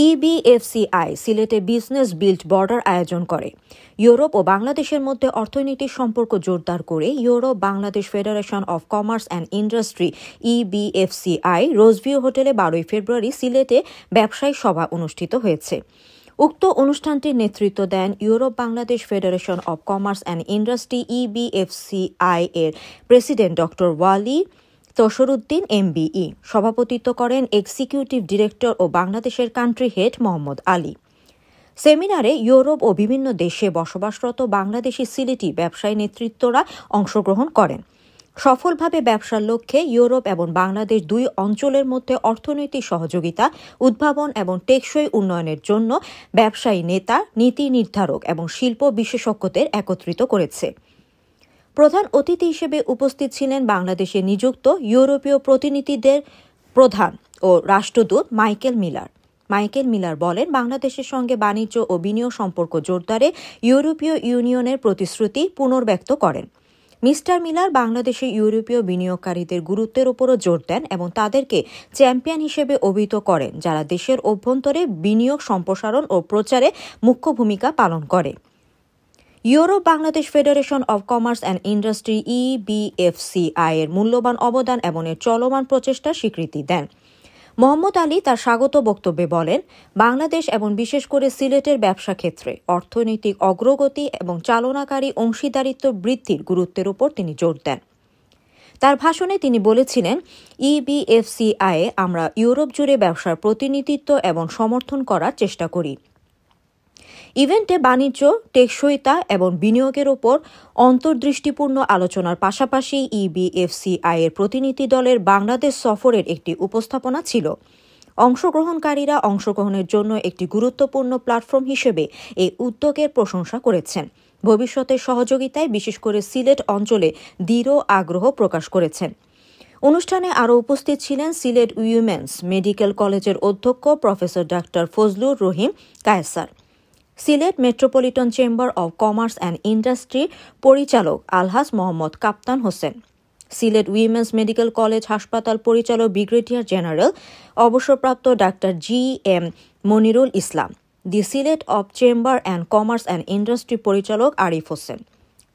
ইবিএফসিআই সিলেটে business build border আয়োজন করে। ইউরোপ ও বাংলাদেশের মধ্যে অর্থনৈতিক সম্পর্ক জোরদার করে Europe Bangladesh federation of commerce and industry EBFCI Roseview হোটেলে 12 ফেব্রুয়ারি সিলেটে ব্যবসায়ী সভা অনুষ্ঠিত হয়েছে। উক্ত অনুষ্ঠানটির নেতৃত্ব দেন Europe Bangladesh federation of commerce and industry EBFCI এর president doctor Wali Tasruddin MBE. সভাপতিত্ব করেন এক্সিকিউটিভ ডিরেক্টর ও বাংলাদেশের কান্ট্রি হেড মোহাম্মদ আলী। সেমিনারে ইউরোপ ও বিভিন্ন দেশে বসবাসরত বাংলাদেশি সিলেটি ব্যবসায়ী নেতৃত্বরা অংশগ্রহণ করেন। সফলভাবে ব্যবসার লক্ষ্যে ইউরোপ এবং বাংলাদেশ দুই অঞ্চলের মধ্যে অর্থনৈতিক সহযোগিতা, উদ্ভাবন এবং টেকসই উন্নয়নের জন্য ব্যবসায়ী নেতা, নীতি নির্ধারক এবং শিল্প বিশেষজ্ঞদের একত্রিত করেছে। প্রধান অতিথি হিসেবে উপস্থিত ছিলেন বাংলাদেশে নিযুক্ত ইউরোপীয় প্রতিনিধিদের প্রধান ও রাষ্ট্রদূত মাইকেল মিলার বলেন, বাংলাদেশের সঙ্গে বাণিজ্য ও বিনিয়োগ সম্পর্ক জোরদারে ইউরোপীয় ইউনিয়নের প্রতিশ্রুতি পুনর্ব্যক্ত করেন। মিস্টার মিলার বাংলাদেশে ইউরোপীয় বিনিয়োগকারীদের গুরুত্বের উপরও জোর দেন এবং তাদেরকে চ্যাম্পিয়ন হিসেবে অভিহিত করেন, যারা দেশের অভ্যন্তরে বিনিয়োগ সম্প্রসারণ ও প্রচারে মুখ্য ভূমিকা পালন করে। Europe Bangladesh federation of commerce and industry EBFCI এর মূল্যবান অবদান এবং এর চলমান প্রচেষ্টার স্বীকৃতি দেন। মোহাম্মদ আলী তার স্বাগত বক্তব্যে বলেন, বাংলাদেশ এবং বিশেষ করে সিলেটের ব্যবসা ক্ষেত্রে অর্থনৈতিক অগ্রগতি এবং চালনাকারী অংশীদারিত্ব বৃদ্ধির গুরুত্বের উপর তিনি জোর দেন। তার ভাষণে তিনি বলেছিলেন, ইবিএফসিআই আমরা ইউরোপ জুড়ে ব্যবসার প্রতিনিধিত্ব এবং সমর্থন করার চেষ্টা করি। ইভেন্টে বাণিজ্য, টেকসইতা এবং বিনিয়োগের উপর অন্তর্দৃষ্টিপূর্ণ আলোচনার পাশাপাশি ইবিএফসিআই এর প্রতিনিধি দলের বাংলাদেশ সফরের একটি উপস্থাপনা ছিল। অংশগ্রহণকারীরা অংশগ্রহণের জন্য একটি গুরুত্বপূর্ণ প্ল্যাটফর্ম হিসেবে এই উদ্যোগের প্রশংসা করেছেন। ভবিষ্যতের সহযোগিতায় বিশেষ করে সিলেট অঞ্চলে দৃঢ় আগ্রহ প্রকাশ করেছেন। অনুষ্ঠানে আরও উপস্থিত ছিলেন সিলেট উইমেন্স মেডিকেল কলেজের অধ্যক্ষ প্রফেসর ডাক্তার Fazlur Rahim Kayesar, Sylhet metropolitan chamber of commerce and ইন্ডাস্ট্রির পরিচালক Alhaj Mohammad Kaptan Hossain, Sylhet women's medical college হাসপাতাল পরিচালক ব্রিগেডিয়ার জেনারেল অবসরপ্রাপ্ত ডাক্তার GM. Monirul Islam, the Sylhet of chamber and commerce and industry পরিচালক আরিফ হোসেন,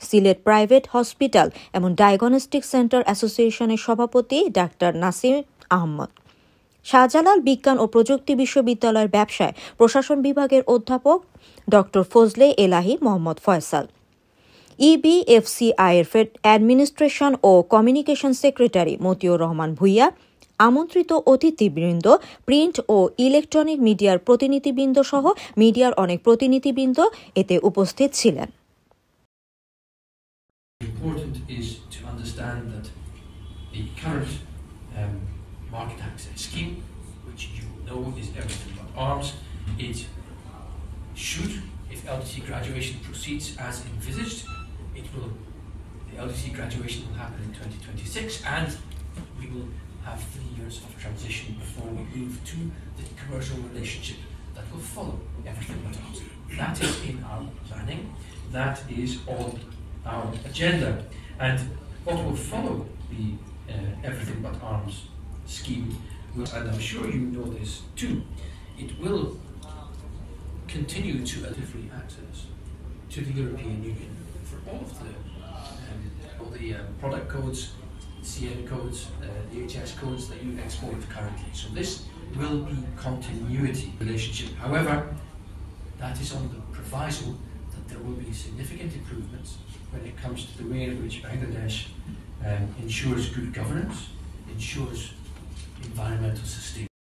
সিলেট প্রাইভেট হসপিটাল এবং ডায়াগনস্টিক সেন্টার অ্যাসোসিয়েশনের সভাপতি ডাক্তার নাসিম আহমদ, শাহজালাল বিজ্ঞান ও প্রযুক্তি বিশ্ববিদ্যালয়ের ব্যবসায় প্রশাসন বিভাগের অধ্যাপক ডক্টর ফজলে এলাহি মোহাম্মদ ফয়সাল, ইবিএফসিআই এর অ্যাডমিনিস্ট্রেশন ও কমিউনিকেশন সেক্রেটারি মতিউর রহমান ভূঁইয়া, আমন্ত্রিত অতিথিবৃন্দ, প্রিন্ট ও ইলেকট্রনিক মিডিয়ার প্রতিনিধিবৃন্দ সহ মিডিয়ার অনেক প্রতিনিধিবৃন্দ এতে উপস্থিত ছিলেন। Market access scheme, which you know is everything but arms. It should, if LDC graduation proceeds as envisaged, the LDC graduation will happen in 2026, and we will have 3 years of transition before we move to the commercial relationship that will follow everything but arms. That is in our planning. That is on our agenda, and what will follow the everything but arms scheme, and I'm sure you know this too, it will continue to allow free access to the European Union for all of the product codes, CN codes, the HS codes that you export currently. So this will be continuity relationship. However, that is on the proviso that there will be significant improvements when it comes to the way in which Bangladesh ensures good governance, ensures environmental sustainability.